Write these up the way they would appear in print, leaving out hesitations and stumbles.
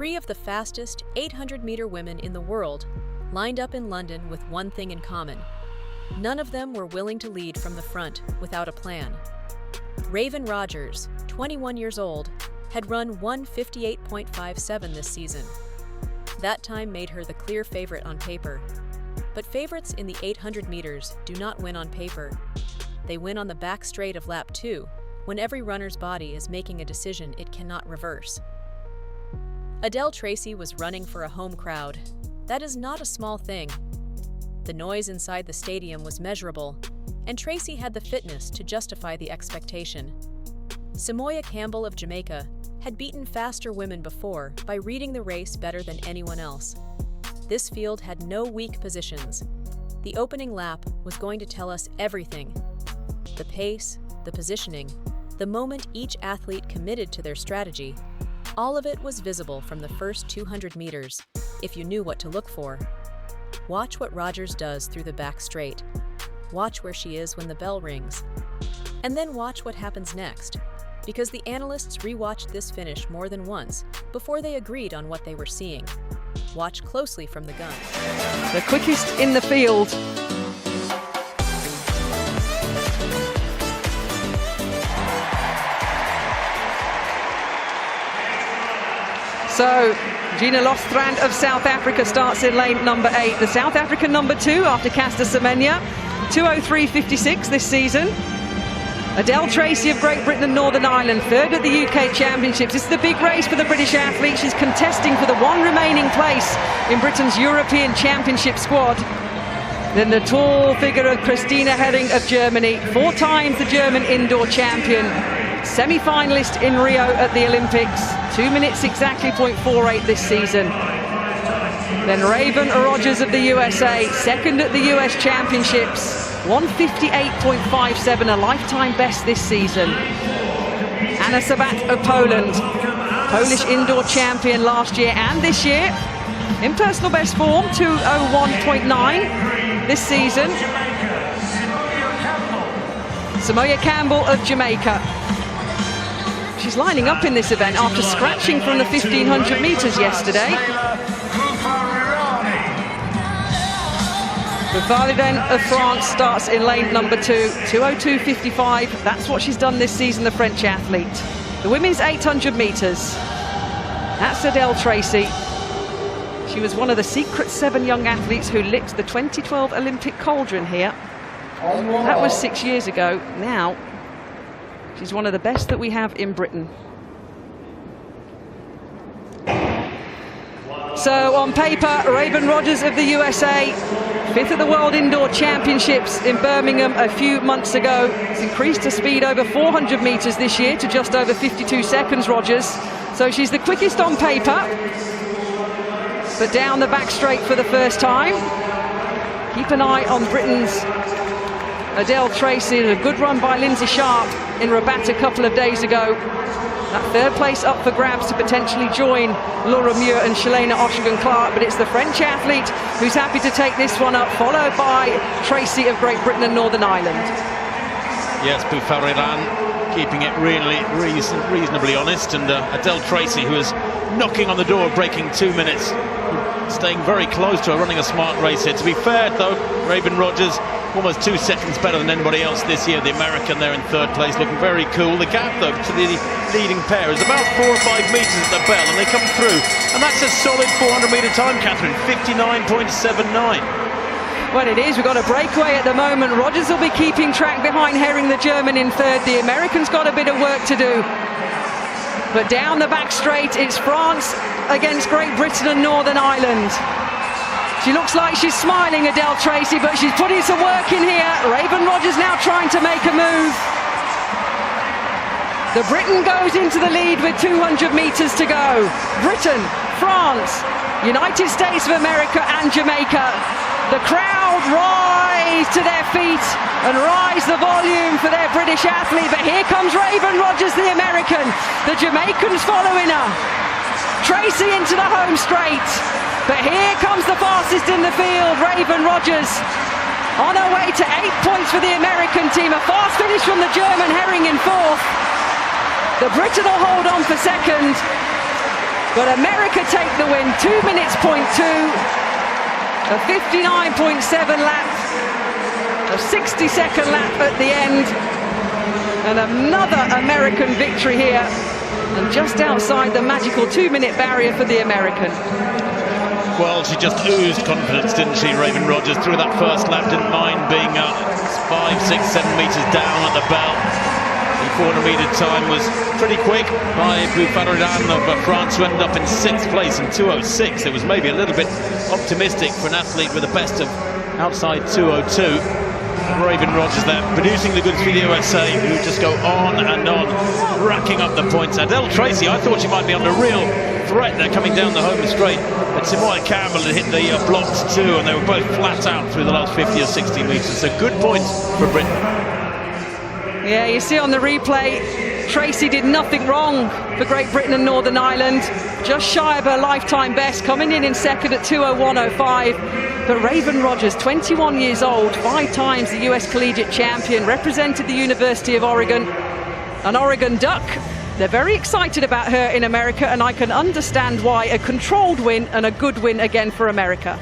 Three of the fastest 800-meter women in the world lined up in London with one thing in common. None of them were willing to lead from the front without a plan. Raven Rogers, 21 years old, had run 1:58.57 this season. That time made her the clear favorite on paper. But favorites in the 800 meters do not win on paper. They win on the back straight of lap 2, when every runner's body is making a decision it cannot reverse. Tracy was running for a home crowd. That is not a small thing. The noise inside the stadium was measurable, and Tracy had the fitness to justify the expectation. Samoya Campbell of Jamaica had beaten faster women before by reading the race better than anyone else. This field had no weak positions. The opening lap was going to tell us everything. The pace, the positioning, the moment each athlete committed to their strategy, all of it was visible from the first 200 meters, if you knew what to look for. Watch what Rogers does through the back straight. Watch where she is when the bell rings. And then watch what happens next, because the analysts rewatched this finish more than once before they agreed on what they were seeing. Watch closely from the gun. The quickest in the field. So, Gina Lostrand of South Africa starts in lane number 8. The South African number 2 after Caster Semenya, 2:03.56 this season. Tracy of Great Britain and Northern Ireland, third at the UK Championships. This is the big race for the British athlete. She's contesting for the one remaining place in Britain's European Championship squad. Then the tall figure of Christina Herring of Germany, 4 times the German indoor champion, semi-finalist in Rio at the Olympics, 2 minutes exactly .48 this season. Then Raven Rogers of the USA, second at the US Championships, 1:58.57, a lifetime best this season. Anna Sabat of Poland, Polish indoor champion last year and this year, in personal best form, 2:01.9 this season. Samoya Campbell of Jamaica. She's lining up in this event after scratching from the 1500 meters yesterday. Boufariden of France starts in lane number 2, 2:02.55. That's what she's done this season, the French athlete. The women's 800 meters. That's Tracy. She was one of the secret 7 young athletes who licked the 2012 Olympic cauldron here. That was 6 years ago. Now, she's one of the best that we have in Britain. So on paper, Raven Rogers of the USA, 5th at the World Indoor Championships in Birmingham a few months ago. It's increased her speed over 400 meters this year to just over 52 seconds, Rogers. So she's the quickest on paper, but down the back straight for the first time. Keep an eye on Britain's Tracy. A good run by Lindsay Sharp in Rabat a couple of days ago. That third place up for grabs to potentially join Laura Muir and Shalana Oshigan-Clark, but it's the French athlete who's happy to take this one up, followed by Tracy of Great Britain and Northern Ireland. Yes, Boufariden keeping it really reasonably honest, and Tracy, who is knocking on the door of breaking 2 minutes, staying very close to her, running a smart race here. To be fair though, Raven Rogers almost 2 seconds better than anybody else this year. The American there in 3rd place, looking very cool. The gap though to the leading pair is about 4 or 5 meters at the bell, and they come through, and that's a solid 400-meter time, Catherine, 59.79. Well, it is. We've got a breakaway at the moment. Rogers will be keeping track behind Herring, the German, in 3rd. The American's got a bit of work to do. But down the back straight, it's France against Great Britain and Northern Ireland. She looks like she's smiling, Tracy, but she's putting some work in here. Raven Rogers now trying to make a move. The Britain goes into the lead with 200 meters to go. Britain, France, United States of America and Jamaica. The crowd rise to their feet and rise the volume for their British athlete. But here comes Raven Rogers, the American. The Jamaicans following her. Tracy into the home straight. But here comes the fastest in the field, Raven Rogers. On her way to 8 points for the American team. A fast finish from the German, Herring in 4th. The Britain will hold on for 2nd. But America take the win, 2 minutes, .2, a 59.7 lap, a 60-second lap at the end, and another American victory here, and just outside the magical 2-minute barrier for the American. Well, she just oozed confidence, didn't she, Raven Rogers? Through that first lap, didn't mind being 5, 6, 7 metres down at the bell. The 400-metre time was pretty quick by Physiological of France, who ended up in 6th place in 2:06. It was maybe a little bit optimistic for an athlete with the best of outside 2:02. Raven Rogers there, producing the goods for the USA, who just go on and on, racking up the points. Adele Tracy, I thought she might be under real threat there coming down the home straight, but Samoa Campbell had hit the blocks too, and they were both flat out through the last 50 or 60 metres. So good points for Britain. Yeah, you see on the replay, Tracy did nothing wrong for Great Britain and Northern Ireland. Just shy of her lifetime best, coming in second at 2:01.05. But Raven Rogers, 21 years old, 5 times the US collegiate champion, represented the University of Oregon, an Oregon Duck. They're very excited about her in America, and I can understand why. A controlled win and a good win again for America.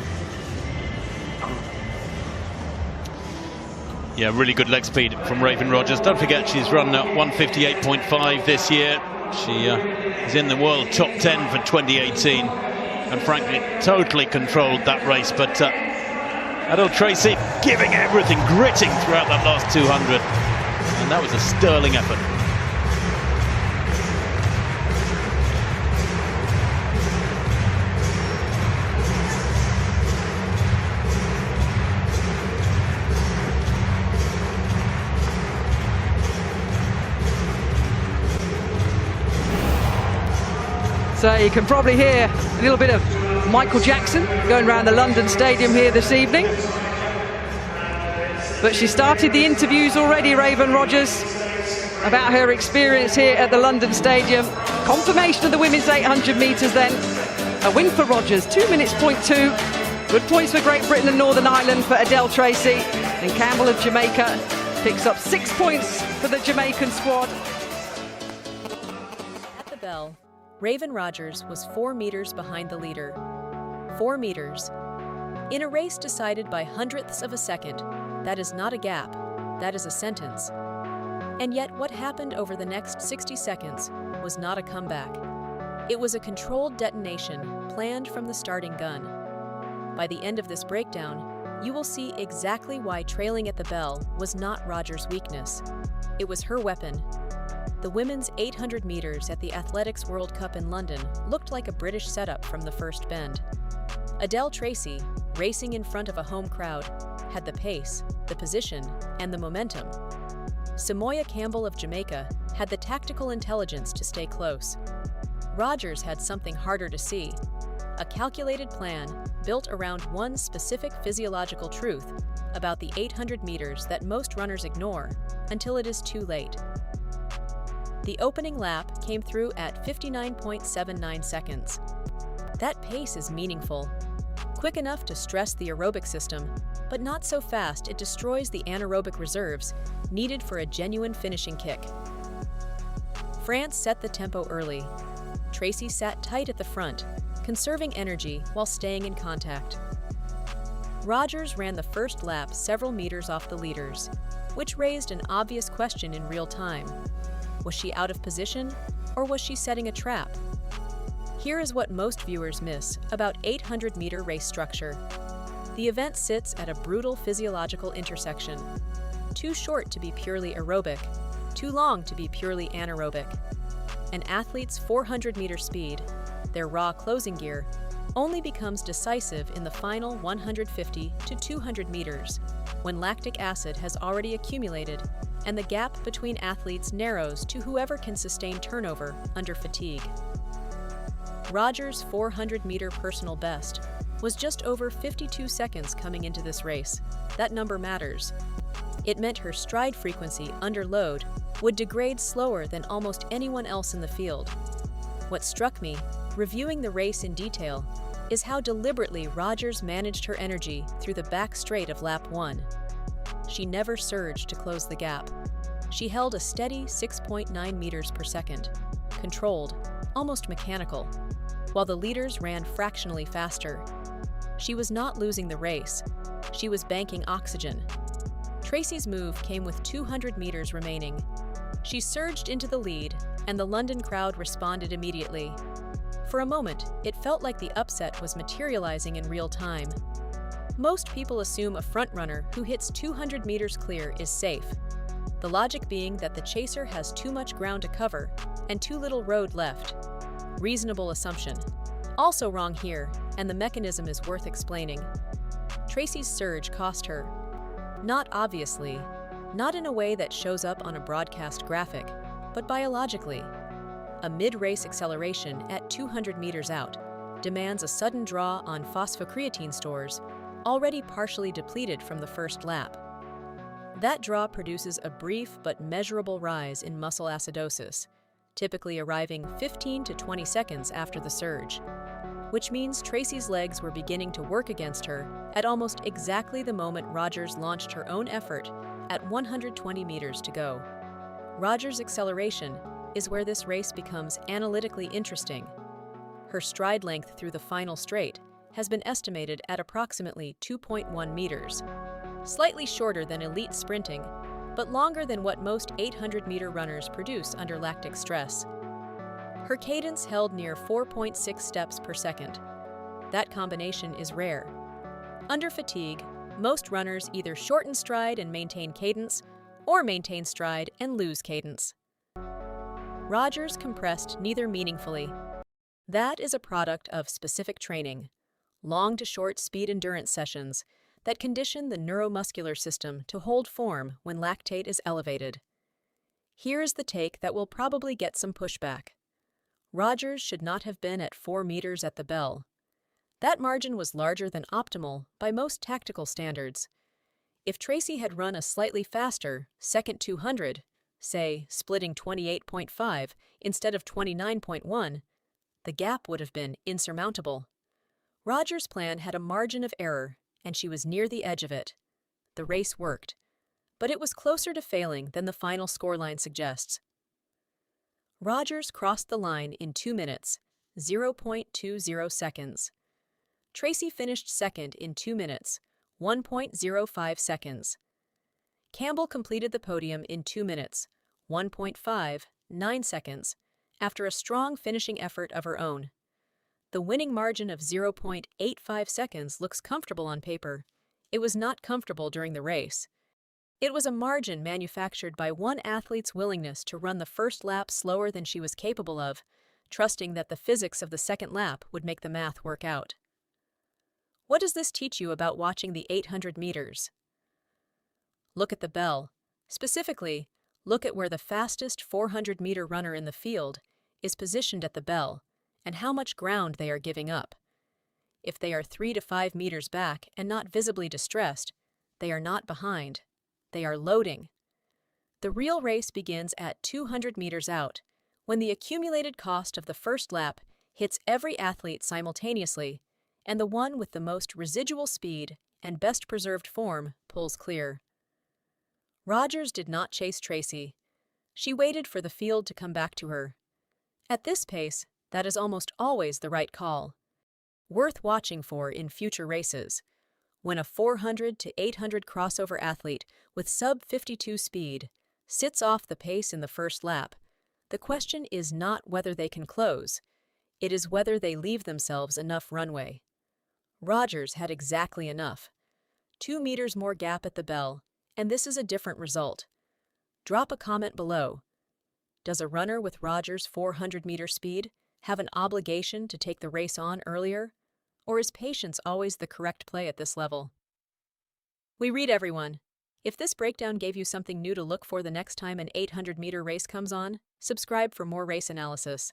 Yeah, really good leg speed from Raven Rogers. Don't forget, she's run 158.5 this year. She is in the world top 10 for 2018, and frankly, totally controlled that race. But Adele Tracy giving everything, gritting throughout that last 200, and that was a sterling effort. So you can probably hear a little bit of Michael Jackson going around the London Stadium here this evening. But she started the interviews already, Raven Rogers, about her experience here at the London Stadium. Confirmation of the women's 800 metres then. A win for Rogers, 2 minutes, .2. Good points for Great Britain and Northern Ireland for Adele Tracy. And Campbell of Jamaica picks up 6 points for the Jamaican squad. At the bell, Raven Rogers was 4 meters behind the leader. 4 meters. In a race decided by hundredths of a second, that is not a gap, that is a sentence. And yet what happened over the next 60 seconds was not a comeback. It was a controlled detonation planned from the starting gun. By the end of this breakdown, you will see exactly why trailing at the bell was not Rogers' weakness. It was her weapon. The women's 800 meters at the Athletics World Cup in London looked like a British setup from the first bend. Adele Tracy, racing in front of a home crowd, had the pace, the position, and the momentum. Samoa Campbell of Jamaica had the tactical intelligence to stay close. Rogers had something harder to see, a calculated plan built around one specific physiological truth about the 800 meters that most runners ignore until it is too late. The opening lap came through at 59.79 seconds. That pace is meaningful. Quick enough to stress the aerobic system, but not so fast it destroys the anaerobic reserves needed for a genuine finishing kick. France set the tempo early. Tracy sat tight at the front, conserving energy while staying in contact. Rogers ran the first lap several meters off the leaders, which raised an obvious question in real time. Was she out of position, or was she setting a trap? Here is what most viewers miss about 800-meter race structure. The event sits at a brutal physiological intersection. Too short to be purely aerobic, too long to be purely anaerobic. An athlete's 400-meter speed, their raw closing gear, only becomes decisive in the final 150 to 200 meters, when lactic acid has already accumulated and the gap between athletes narrows to whoever can sustain turnover under fatigue. Rogers' 400-meter personal best was just over 52 seconds coming into this race. That number matters. It meant her stride frequency under load would degrade slower than almost anyone else in the field. What struck me, reviewing the race in detail, is how deliberately Rogers managed her energy through the back straight of lap 1. She never surged to close the gap. She held a steady 6.9 meters per second, controlled, almost mechanical. while the leaders ran fractionally faster. She was not losing the race. She was banking oxygen. Tracy's move came with 200 meters remaining. She surged into the lead, and the London crowd responded immediately. For a moment, it felt like the upset was materializing in real time. Most people assume a frontrunner who hits 200 meters clear is safe, the logic being that the chaser has too much ground to cover and too little road left. Reasonable assumption. Also wrong here, and the mechanism is worth explaining. Tracy's surge cost her. Not obviously, not in a way that shows up on a broadcast graphic, but biologically. A mid-race acceleration at 200 meters out demands a sudden draw on phosphocreatine stores, already partially depleted from the first lap. That draw produces a brief but measurable rise in muscle acidosis, typically arriving 15 to 20 seconds after the surge, which means Tracy's legs were beginning to work against her at almost exactly the moment Rogers launched her own effort at 120 meters to go. Rogers' acceleration is where this race becomes analytically interesting. Her stride length through the final straight has been estimated at approximately 2.1 meters, slightly shorter than elite sprinting, but longer than what most 800-meter runners produce under lactic stress. Her cadence held near 4.6 steps per second. That combination is rare. Under fatigue, most runners either shorten stride and maintain cadence, or maintain stride and lose cadence. Rogers compressed neither meaningfully. That is a product of specific training, long to short speed endurance sessions that condition the neuromuscular system to hold form when lactate is elevated. Here is the take that will probably get some pushback. Rogers should not have been at 4 meters at the bell. That margin was larger than optimal by most tactical standards. If Tracy had run a slightly faster second 200, say splitting 28.5 instead of 29.1, the gap would have been insurmountable. Rogers' plan had a margin of error, and she was near the edge of it. The race worked, but it was closer to failing than the final scoreline suggests. Rogers crossed the line in 2 minutes, 0.20 seconds. Tracy finished second in 2 minutes, 1.05 seconds. Campbell completed the podium in 2 minutes, 1.59 seconds, after a strong finishing effort of her own. The winning margin of 0.85 seconds looks comfortable on paper. It was not comfortable during the race. It was a margin manufactured by one athlete's willingness to run the first lap slower than she was capable of, trusting that the physics of the second lap would make the math work out. What does this teach you about watching the 800 meters? Look at the bell. Specifically, look at where the fastest 400-meter runner in the field is positioned at the bell and how much ground they are giving up. If they are 3 to 5 meters back and not visibly distressed, they are not behind. They are loading. The real race begins at 200 meters out, when the accumulated cost of the first lap hits every athlete simultaneously, and the one with the most residual speed and best preserved form pulls clear. Rogers did not chase Tracy. She waited for the field to come back to her. At this pace, that is almost always the right call. Worth watching for in future races. When a 400 to 800 crossover athlete with sub-52 speed sits off the pace in the first lap, the question is not whether they can close. It is whether they leave themselves enough runway. Rogers had exactly enough. 2 meters more gap at the bell, and this is a different result. Drop a comment below. Does a runner with Rogers' 400-meter speed have an obligation to take the race on earlier? Or is patience always the correct play at this level? We read everyone. If this breakdown gave you something new to look for the next time an 800-meter race comes on, subscribe for more race analysis.